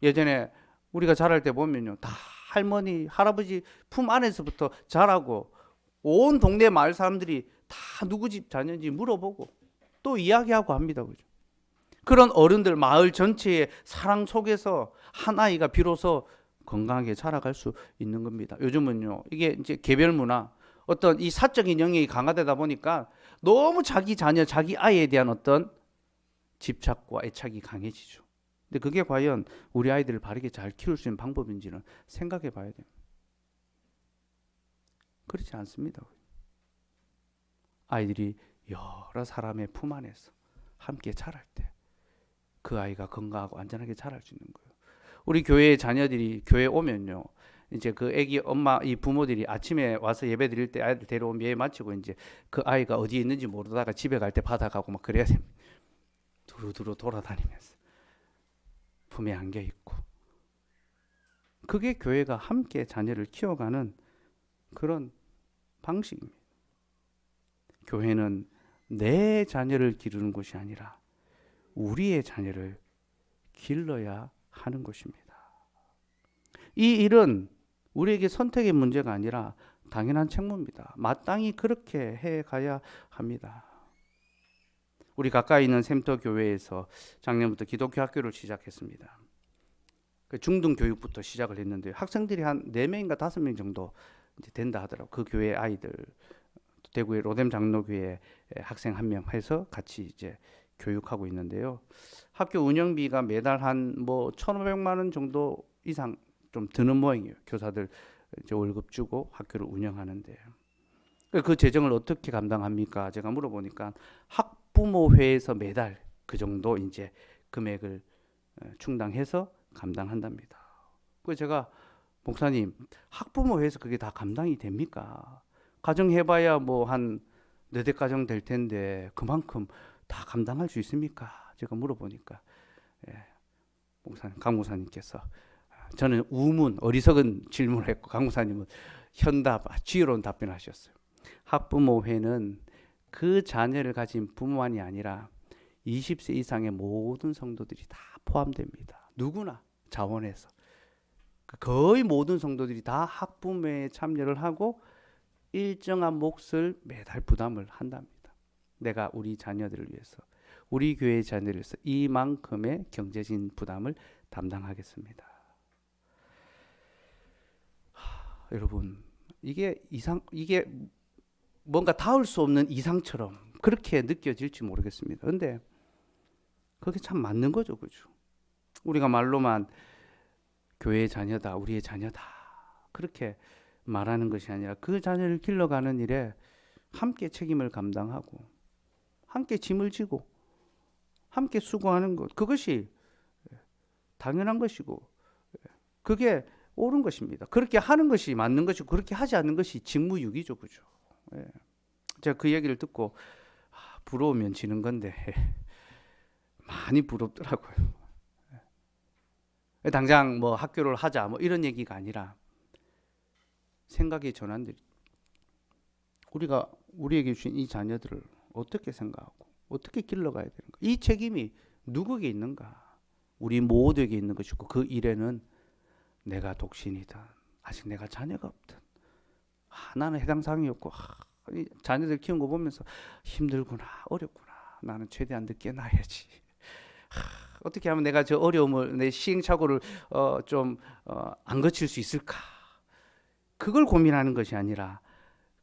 A: 예전에 우리가 자랄 때 보면요, 다 할머니, 할아버지 품 안에서부터 자라고 온 동네 마을 사람들이 다 누구 집 자녀인지 물어보고 또 이야기하고 합니다. 그죠? 그런 어른들, 마을 전체의 사랑 속에서 한 아이가 비로소 건강하게 자라갈 수 있는 겁니다. 요즘은요, 이게 이제 개별 문화, 어떤 이 사적인 영역이 강화되다 보니까 너무 자기 자녀, 자기 아이에 대한 어떤 집착과 애착이 강해지죠. 근데 그게 과연 우리 아이들을 바르게 잘 키울 수 있는 방법인지는 생각해 봐야 됩니다. 그렇지 않습니다. 아이들이 여러 사람의 품 안에서 함께 자랄 때 그 아이가 건강하고 안전하게 자랄 수 있는 거예요. 우리 교회의 자녀들이 교회 오면요, 이제 그 아기 엄마, 이 부모들이 아침에 와서 예배 드릴 때 아이들 데려오면 예배 마치고 이제 그 아이가 어디에 있는지 모르다가 집에 갈 때 받아가고 막 그래야 됩니다. 두루두루 돌아다니면서 품에 안겨 있고, 그게 교회가 함께 자녀를 키워가는 그런 방식입니다. 교회는 내 자녀를 기르는 것이 아니라 우리의 자녀를 길러야 하는 것입니다. 이 일은 우리에게 선택의 문제가 아니라 당연한 책무입니다. 마땅히 그렇게 해가야 합니다. 우리 가까이 있는 샘터 교회에서 작년부터 기독교 학교를 시작했습니다. 그 중등 교육부터 시작을 했는데 학생들이 한 4명인가 5명 정도 이제 된다 하더라고요. 그 교회 아이들, 대구의 로뎀 장로교회 학생 1명 해서 같이 이제 교육하고 있는데요. 학교 운영비가 매달 한 1,500만 원 정도 이상 좀 드는 모양이에요. 교사들 이제 월급 주고 학교를 운영하는데, 그 재정을 어떻게 감당합니까? 제가 물어보니까 학부모회에서 매달 그 정도 이제 금액을 충당해서 감당한답니다. 그래서 제가, 목사님, 학부모회에서 그게 다 감당이 됩니까? 가정해봐야 한 4대 가정 될 텐데 그만큼 다 감당할 수 있습니까? 제가 물어보니까 강 목사님께서, 저는 우문, 어리석은 질문을 했고 강 목사님은 현답, 지혜로운 답변을 하셨어요. 학부모회는 그 자녀를 가진 부모만이 아니라 20세 이상의 모든 성도들이 다 포함됩니다. 누구나 자원해서 거의 모든 성도들이 다 학부모회에 참여를 하고 일정한 몫을 매달 부담을 한답니다. 내가 우리 자녀들을 위해서, 우리 교회의 자녀를 위해서 이만큼의 경제적인 부담을 담당하겠습니다. 여러분, 이게 뭔가 닿을 수 없는 이상처럼 그렇게 느껴질지 모르겠습니다. 그런데 그게 참 맞는 거죠, 그죠? 우리가 말로만 교회의 자녀다, 우리의 자녀다, 그렇게 말하는 것이 아니라 그 자녀를 길러가는 일에 함께 책임을 감당하고 함께 짐을 지고 함께 수고하는 것, 그것이 당연한 것이고 그게 옳은 것입니다. 그렇게 하는 것이 맞는 것이고 그렇게 하지 않는 것이 직무유기죠. 그죠? 예. 제가 그 얘기를 듣고 부러우면 지는 건데 많이 부럽더라고요. 당장 뭐 학교를 하자 뭐 이런 얘기가 아니라 생각의 전환들이, 우리가 우리에게 주신 이 자녀들을 어떻게 생각하고 어떻게 길러가야 되는가, 이 책임이 누구에게 있는가, 우리 모두에게 있는 것이고 그 일에는 내가 독신이든 아직 내가 자녀가 없든 나는 해당 사항이 없고 자녀들 키운 거 보면서 힘들구나 어렵구나, 나는 최대한 늦게 낳아야지, 어떻게 하면 내가 저 어려움을, 내 시행착오를 좀 안 거칠 수 있을까, 그걸 고민하는 것이 아니라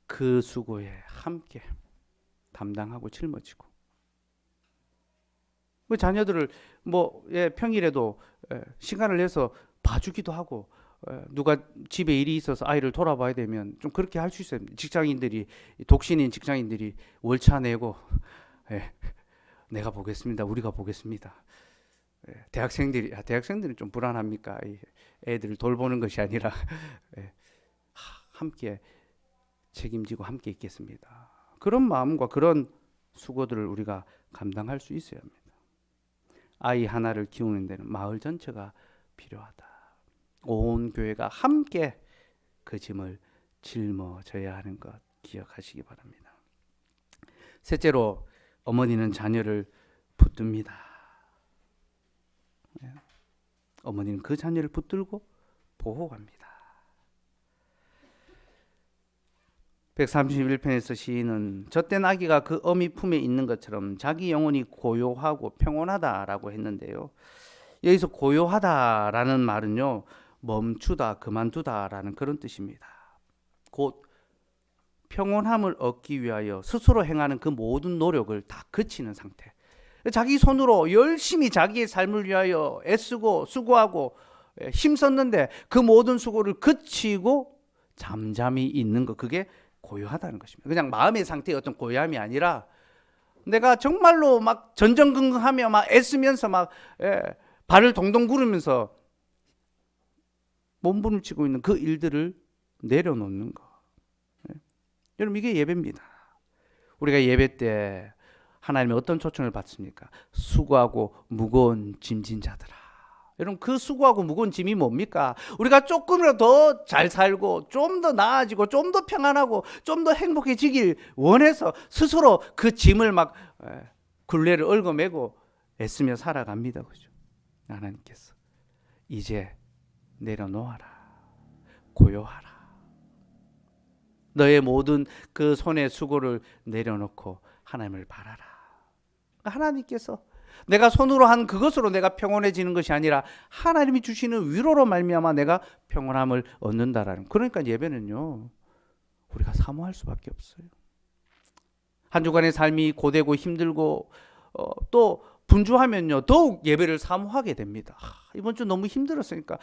A: 그 수고에 함께 담당하고 짊어지고, 그 자녀들을 뭐 평일에도 시간을 내서 봐주기도 하고, 누가 집에 일이 있어서 아이를 돌아봐야 되면 좀 그렇게 할 수 있어요. 직장인들이, 독신인 직장인들이 월차 내고 내가 보겠습니다, 우리가 보겠습니다. 대학생들은 좀 불안합니까? 애들을 돌보는 것이 아니라 함께 책임지고 함께 있겠습니다. 그런 마음과 그런 수고들을 우리가 감당할 수 있어야 합니다. 아이 하나를 키우는 데는 마을 전체가 필요하다. 온 교회가 함께 그 짐을 짊어져야 하는 것 기억하시기 바랍니다. 셋째로, 어머니는 자녀를 붙듭니다. 어머니는 그 자녀를 붙들고 보호합니다. 131편에서 시인은 젖된 아기가 그 어미 품에 있는 것처럼 자기 영혼이 고요하고 평온하다라고 했는데요. 여기서 고요하다라는 말은요, 멈추다, 그만두다라는 그런 뜻입니다. 곧 평온함을 얻기 위하여 스스로 행하는 그 모든 노력을 다 그치는 상태. 자기 손으로 열심히 자기의 삶을 위하여 애쓰고 수고하고 힘썼는데 그 모든 수고를 그치고 잠잠히 있는 것, 그게 고요하다는 것입니다. 그냥 마음의 상태의 어떤 고요함이 아니라 내가 정말로 막 전전긍긍하며 막 애쓰면서 막 발을 동동 구르면서 몸부림치고 있는 그 일들을 내려놓는 것. 여러분, 이게 예배입니다. 우리가 예배 때 하나님의 어떤 초청을 받습니까? 수고하고 무거운 짐진 자들아. 여러분, 그 수고하고 무거운 짐이 뭡니까? 우리가 조금이라도 더 잘 살고 좀 더 나아지고 좀 더 평안하고 좀 더 행복해지길 원해서 스스로 그 짐을 막 굴레를 얽어매고 애쓰며 살아갑니다. 그죠? 하나님께서 이제 내려놓아라, 고요하라, 너의 모든 그 손의 수고를 내려놓고 하나님을 바라라. 하나님께서 내가 손으로 한 그것으로 내가 평온해지는 것이 아니라 하나님이 주시는 위로로 말미암아 내가 평온함을 얻는다라는. 그러니까 예배는요, 우리가 사모할 수밖에 없어요. 한 주간의 삶이 고되고 힘들고 또 분주하면요, 더욱 예배를 사모하게 됩니다. 이번 주 너무 힘들었으니까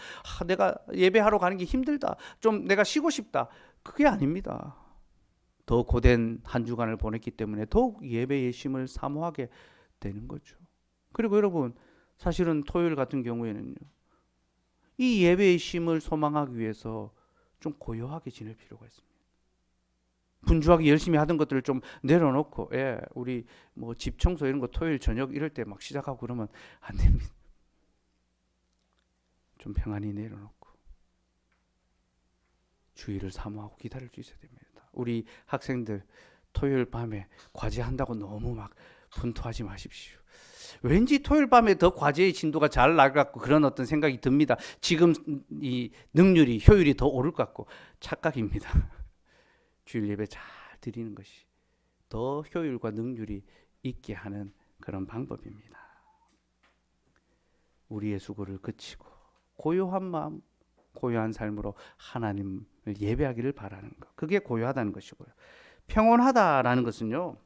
A: 내가 예배하러 가는 게 힘들다, 좀 내가 쉬고 싶다. 그게 아닙니다. 더 고된 한 주간을 보냈기 때문에 더욱 예배의 쉼을 사모하게 되는 거죠. 그리고 여러분, 사실은 토요일 같은 경우에는요, 이 예배의 쉼을 소망하기 위해서 좀 고요하게 지낼 필요가 있습니다. 분주하게 열심히 하던 것들을 좀 내려놓고, 우리 뭐 집 청소 이런 거 토요일 저녁 이럴 때 막 시작하고 그러면 안 됩니다. 좀 평안히 내려놓고 주의를 사모하고 기다릴 수 있어야 됩니다. 우리 학생들 토요일 밤에 과제 한다고 너무 막 분투하지 마십시오. 왠지 토요일 밤에 더 과제의 진도가 잘 나갈 것 같고 그런 어떤 생각이 듭니다. 지금 이 능률이, 효율이 더 오를 것 같고 착각입니다. 주일 예배 잘 드리는 것이 더 효율과 능률이 있게 하는 그런 방법입니다. 우리의 수고를 그치고 고요한 마음, 고요한 삶으로 하나님을 예배하기를 바라는 것, 그게 고요하다는 것이고요. 평온하다라는 것은요,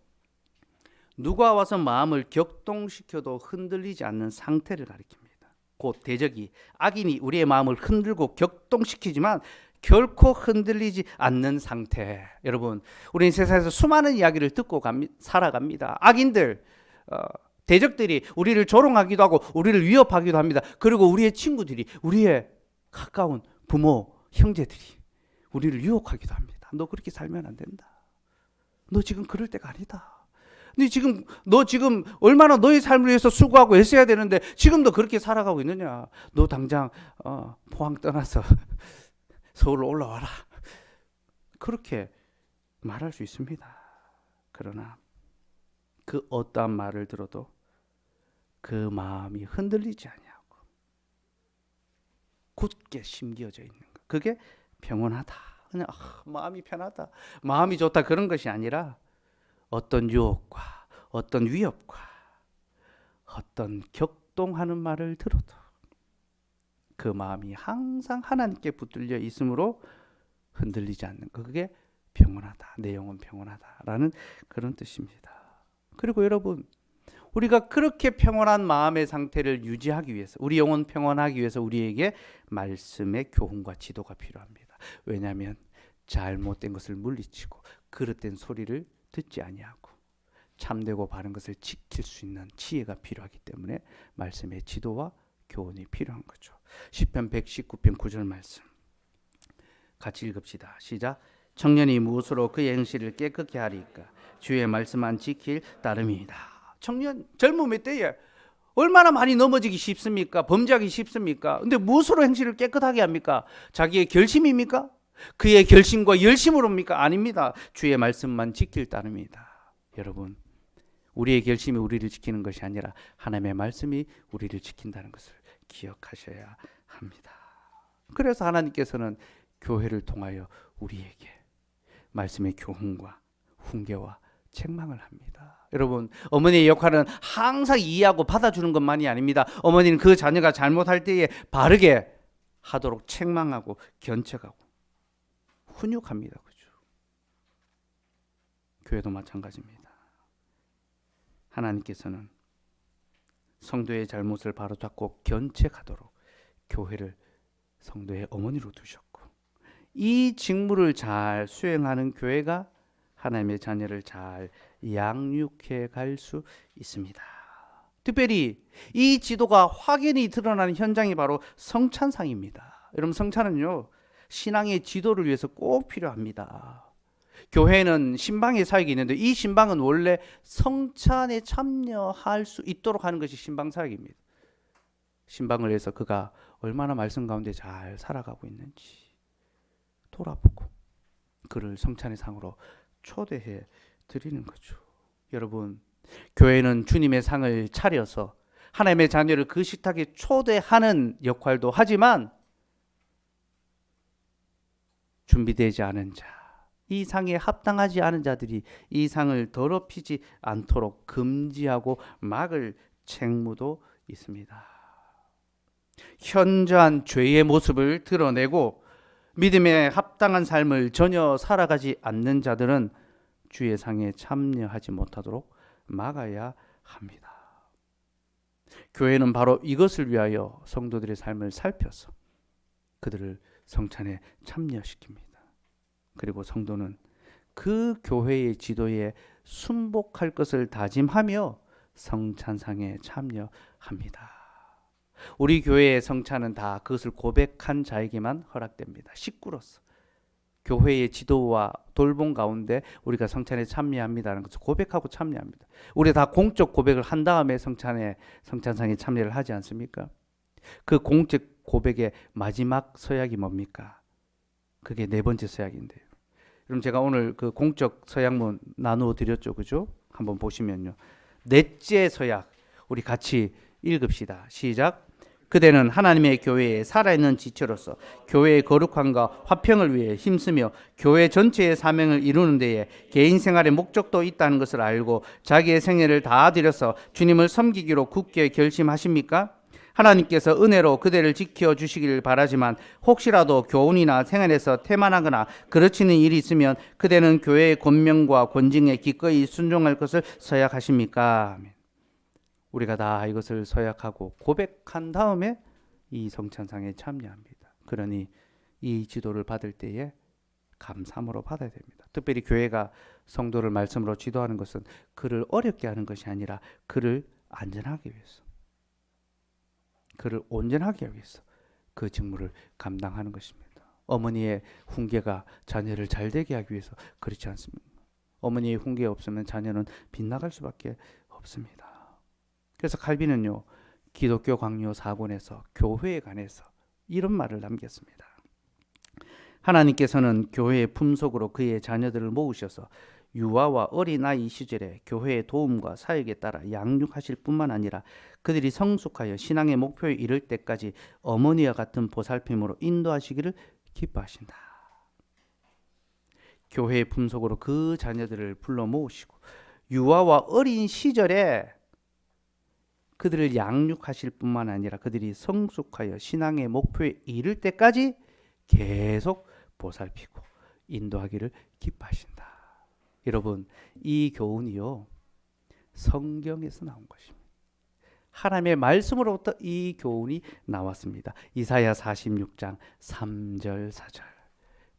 A: 누가 와서 마음을 격동시켜도 흔들리지 않는 상태를 가리킵니다. 곧 대적이, 악인이 우리의 마음을 흔들고 격동시키지만 결코 흔들리지 않는 상태. 여러분, 우리는 세상에서 수많은 이야기를 듣고 살아갑니다. 악인들, 대적들이 우리를 조롱하기도 하고 우리를 위협하기도 합니다. 그리고 우리의 친구들이, 우리의 가까운 부모, 형제들이 우리를 유혹하기도 합니다. 너 그렇게 살면 안 된다. 너 지금 그럴 때가 아니다. 너 지금 얼마나 너의 삶을 위해서 수고하고 애써야 되는데 지금도 그렇게 살아가고 있느냐. 너 당장 포항 떠나서 서울로 올라와라. 그렇게 말할 수 있습니다. 그러나 그 어떠한 말을 들어도 그 마음이 흔들리지 아니하고 굳게 심겨져 있는 것. 그게 평온하다. 그냥 마음이 편하다. 마음이 좋다. 그런 것이 아니라 어떤 유혹과 어떤 위협과 어떤 격동하는 말을 들어도 그 마음이 항상 하나님께 붙들려 있으므로 흔들리지 않는 것. 그게 평온하다. 내 영혼 평온하다라는 그런 뜻입니다. 그리고 여러분, 우리가 그렇게 평온한 마음의 상태를 유지하기 위해서, 우리 영혼 평온하기 위해서 우리에게 말씀의 교훈과 지도가 필요합니다. 왜냐하면 잘못된 것을 물리치고 그릇된 소리를 듣지 아니하고 참되고 바른 것을 지킬 수 있는 지혜가 필요하기 때문에 말씀의 지도와 교훈이 필요한 거죠. 시편 119편 9절 말씀 같이 읽읍시다. 시작. 청년이 무엇으로 그의 행실을 깨끗게 하리까? 주의 말씀만 지킬 따름이다. 청년 젊음의 때에 얼마나 많이 넘어지기 쉽습니까? 범죄하기 쉽습니까? 근데 무엇으로 행실을 깨끗하게 합니까? 자기의 결심입니까? 그의 결심과 열심으로입니까? 아닙니다. 주의 말씀만 지킬 따름이다. 여러분, 우리의 결심이 우리를 지키는 것이 아니라 하나님의 말씀이 우리를 지킨다는 것을 기억하셔야 합니다. 그래서 하나님께서는 교회를 통하여 우리에게 말씀의 교훈과 훈계와 책망을 합니다. 여러분, 어머니의 역할은 항상 이해하고 받아주는 것만이 아닙니다. 어머니는 그 자녀가 잘못할 때에 바르게 하도록 책망하고 견책하고 훈육합니다. 그죠? 교회도 마찬가지입니다. 하나님께서는 성도의 잘못을 바로잡고 견책하도록 교회를 성도의 어머니로 두셨고, 이 직무를 잘 수행하는 교회가 하나님의 자녀를 잘 양육해 갈 수 있습니다. 특별히 이 지도가 확연히 드러나는 현장이 바로 성찬상입니다. 여러분, 성찬은요, 신앙의 지도를 위해서 꼭 필요합니다. 교회는 신방의 사역이 있는데 이 신방은 원래 성찬에 참여할 수 있도록 하는 것이 신방 사역입니다. 신방을 위해서 그가 얼마나 말씀 가운데 잘 살아가고 있는지 돌아보고 그를 성찬의 상으로 초대해 드리는 거죠. 여러분, 교회는 주님의 상을 차려서 하나님의 자녀를 그 식탁에 초대하는 역할도 하지만 준비되지 않은 자, 이 상에 합당하지 않은 자들이 이 상을 더럽히지 않도록 금지하고 막을 책무도 있습니다. 현저한 죄의 모습을 드러내고 믿음에 합당한 삶을 전혀 살아가지 않는 자들은 주의 상에 참여하지 못하도록 막아야 합니다. 교회는 바로 이것을 위하여 성도들의 삶을 살펴서 그들을 성찬에 참여시킵니다. 그리고 성도는 그 교회의 지도에 순복할 것을 다짐하며 성찬상에 참여합니다. 우리 교회의 성찬은 다 그것을 고백한 자에게만 허락됩니다. 식구로서 교회의 지도와 돌봄 가운데 우리가 성찬에 참여합니다라는 것을 고백하고 참여합니다. 우리 다 공적 고백을 한 다음에 성찬상에 참여를 하지 않습니까? 그 공적 고백의 마지막 서약이 뭡니까? 그게 네 번째 서약인데요. 그럼 제가 오늘 그 공적 서약문 나누어 드렸죠, 그죠? 한번 보시면요. 넷째 서약 우리 같이 읽읍시다. 시작. 그대는 하나님의 교회에 살아있는 지체로서 교회의 거룩함과 화평을 위해 힘쓰며 교회 전체의 사명을 이루는 데에 개인 생활의 목적도 있다는 것을 알고 자기의 생애를 다 들여서 주님을 섬기기로 굳게 결심하십니까? 하나님께서 은혜로 그대를 지켜주시기를 바라지만 혹시라도 교훈이나 생활에서 태만하거나 그르치는 일이 있으면 그대는 교회의 권명과 권징에 기꺼이 순종할 것을 서약하십니까? 우리가 다 이것을 서약하고 고백한 다음에 이 성찬상에 참여합니다. 그러니 이 지도를 받을 때에 감사함으로 받아야 됩니다. 특별히 교회가 성도를 말씀으로 지도하는 것은 그를 어렵게 하는 것이 아니라 그를 안전하게 위해서, 그를 온전하게 하기 위해서 그 직무를 감당하는 것입니다. 어머니의 훈계가 자녀를 잘되게 하기 위해서 그렇지 않습니다. 어머니의 훈계가 없으면 자녀는 빗나갈 수밖에 없습니다. 그래서 칼빈은요, 기독교 강요 4권에서 교회에 관해서 이런 말을 남겼습니다. 하나님께서는 교회의 품속으로 그의 자녀들을 모으셔서 유아와 어린아이 시절에 교회의 도움과 사역에 따라 양육하실 뿐만 아니라 그들이 성숙하여 신앙의 목표에 이를 때까지 어머니와 같은 보살핌으로 인도하시기를 기뻐하신다. 교회의 품속으로 그 자녀들을 불러 모으시고 유아와 어린 시절에 그들을 양육하실 뿐만 아니라 그들이 성숙하여 신앙의 목표에 이를 때까지 계속 보살피고 인도하기를 기뻐하신다. 여러분, 이 교훈이요, 성경에서 나온 것입니다. 하나님의 말씀으로부터 이 교훈이 나왔습니다. 이사야 46장 3절 4절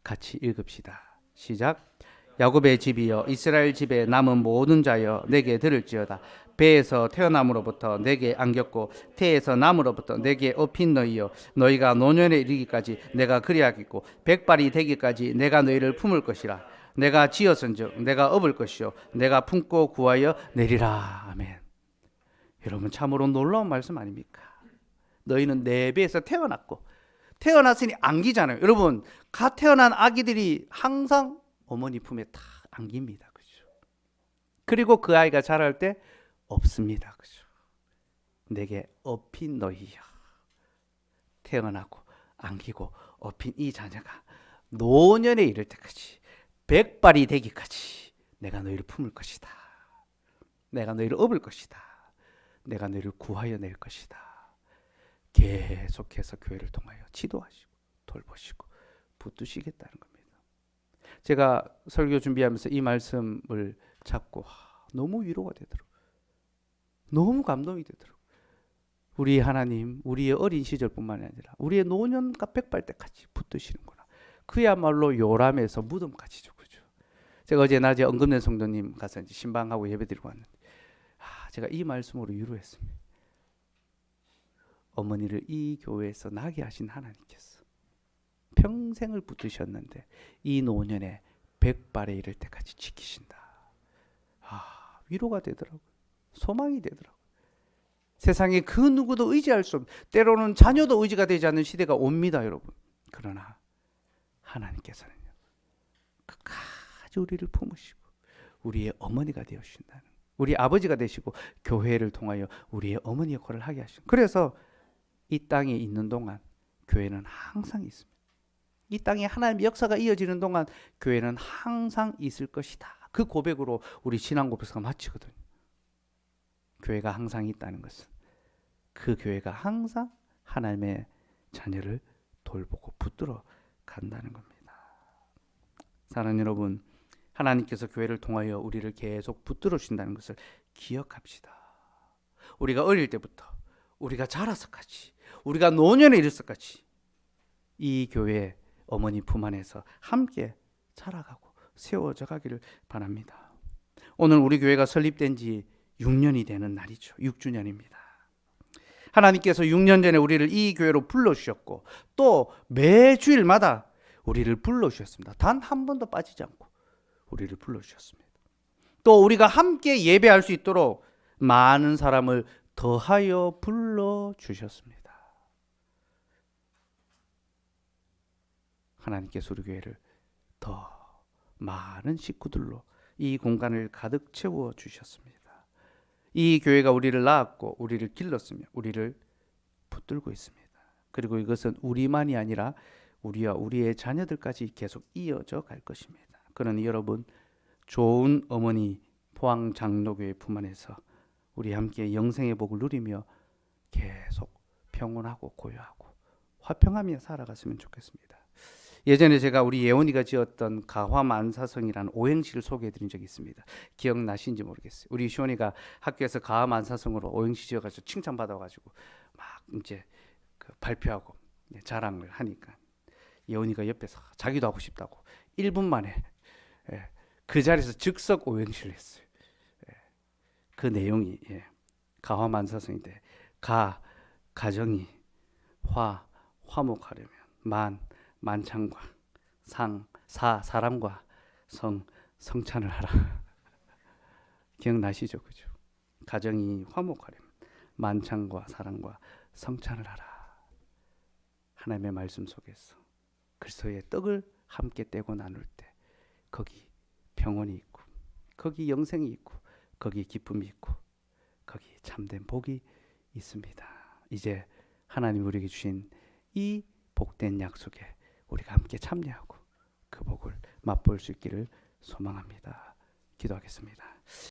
A: 같이 읽읍시다. 시작. 야곱의 집이여 이스라엘 집에 남은 모든 자여 내게 들을지어다. 배에서 태어남으로부터 내게 안겼고 태에서 남으로부터 내게 업힌 너희여, 너희가 노년에 이르기까지 내가 그리하겠고 백발이 되기까지 내가 너희를 품을 것이라. 내가 지었은즉 내가 업을 것이요 내가 품고 구하여 내리라. 아멘. 여러분, 참으로 놀라운 말씀 아닙니까? 너희는 내 배에서 태어났고, 태어났으니 안기잖아요. 여러분, 갓 태어난 아기들이 항상 어머니 품에 다 안깁니다. 그죠? 그리고 그 아이가 자랄 때 없습니다. 그죠? 내게 업힌 너희여. 태어나고 안기고 업힌 이 자녀가 노년에 이를 때까지, 백발이 되기까지 내가 너희를 품을 것이다. 내가 너희를 업을 것이다. 내가 너희를 구하여 낼 것이다. 계속해서 교회를 통하여 지도하시고 돌보시고 붙드시겠다는 겁니다. 제가 설교 준비하면서 이 말씀을 잡고 너무 위로가 되더라고요. 너무 감동이 되더라고요. 우리 하나님, 우리의 어린 시절뿐만 아니라 우리의 노년과 백발 때까지 붙드시는구나. 그야말로 요람에서 무덤까지죠. 그죠? 제가 어제 낮에 언급된 성도님 가서 이제 신방하고 예배드리고 왔는데, 제가 이 말씀으로 위로했습니다. 어머니를 이 교회에서 나게 하신 하나님께서 평생을 붙드셨는데 이 노년에 백발에 이를 때까지 지키신다. 위로가 되더라고요. 소망이 되더라고요. 세상에 그 누구도 의지할 수 없는, 때로는 자녀도 의지가 되지 않는 시대가 옵니다, 여러분. 그러나 하나님께서는요, 끝까지 우리를 품으시고 우리의 어머니가 되어주신다는, 우리 아버지가 되시고 교회를 통하여 우리의 어머니 역할을 하게 하시고, 그래서 이 땅에 있는 동안 교회는 항상 있습니다. 이 땅에 하나님의 역사가 이어지는 동안 교회는 항상 있을 것이다. 그 고백으로 우리 신앙 고백서가 마치거든요. 교회가 항상 있다는 것은 그 교회가 항상 하나님의 자녀를 돌보고 붙들어 간다는 겁니다. 사랑하는 여러분, 하나님께서 교회를 통하여 우리를 계속 붙들어 주신다는 것을 기억합시다. 우리가 어릴 때부터 우리가 자라서까지, 우리가 노년에 이르서까지 이 교회 어머니 품 안에서 함께 자라가고 세워져 가기를 바랍니다. 오늘 우리 교회가 설립된 지 6년이 되는 날이죠. 6주년입니다. 하나님께서 6년 전에 우리를 이 교회로 불러주셨고 또 매주일마다 우리를 불러주셨습니다. 단 한 번도 빠지지 않고 우리를 불러주셨습니다. 또 우리가 함께 예배할 수 있도록 많은 사람을 더하여 불러주셨습니다. 하나님께서 우리 교회를 더 많은 식구들로 이 공간을 가득 채워 주셨습니다. 이 교회가 우리를 낳았고 우리를 길렀으며 우리를 붙들고 있습니다. 그리고 이것은 우리만이 아니라 우리와 우리의 자녀들까지 계속 이어져 갈 것입니다. 그러니 여러분, 좋은 어머니 포항 장로교회 품 안에서 우리 함께 영생의 복을 누리며 계속 평온하고 고요하고 화평하며 살아갔으면 좋겠습니다. 예전에 제가 우리 예원이가 지었던 가화만사성이라는 오행시를 소개해드린 적이 있습니다. 기억나신지 모르겠어요. 우리 시원이가 학교에서 가화만사성으로 오행시 지어가지고 칭찬받아가지고 막 이제 발표하고 자랑을 하니까 예원이가 옆에서 자기도 하고 싶다고 1분 만에 그 자리에서 즉석 오행시를 했어요. 그 내용이 가화만사성인데 가정이 화목하려면 만찬과 사람과 성찬을 하라. 기억나시죠? 그죠? 가정이 화목하려면 만찬과 사랑과 성찬을 하라. 하나님의 말씀 속에서 그리스도의 떡을 함께 떼고 나눌 때 거기 평온이 있고 거기 영생이 있고 거기 기쁨이 있고 거기 참된 복이 있습니다. 이제 하나님 우리에게 주신 이 복된 약속에 우리가 함께 참여하고 그 복을 맛볼 수 있기를 소망합니다. 기도하겠습니다.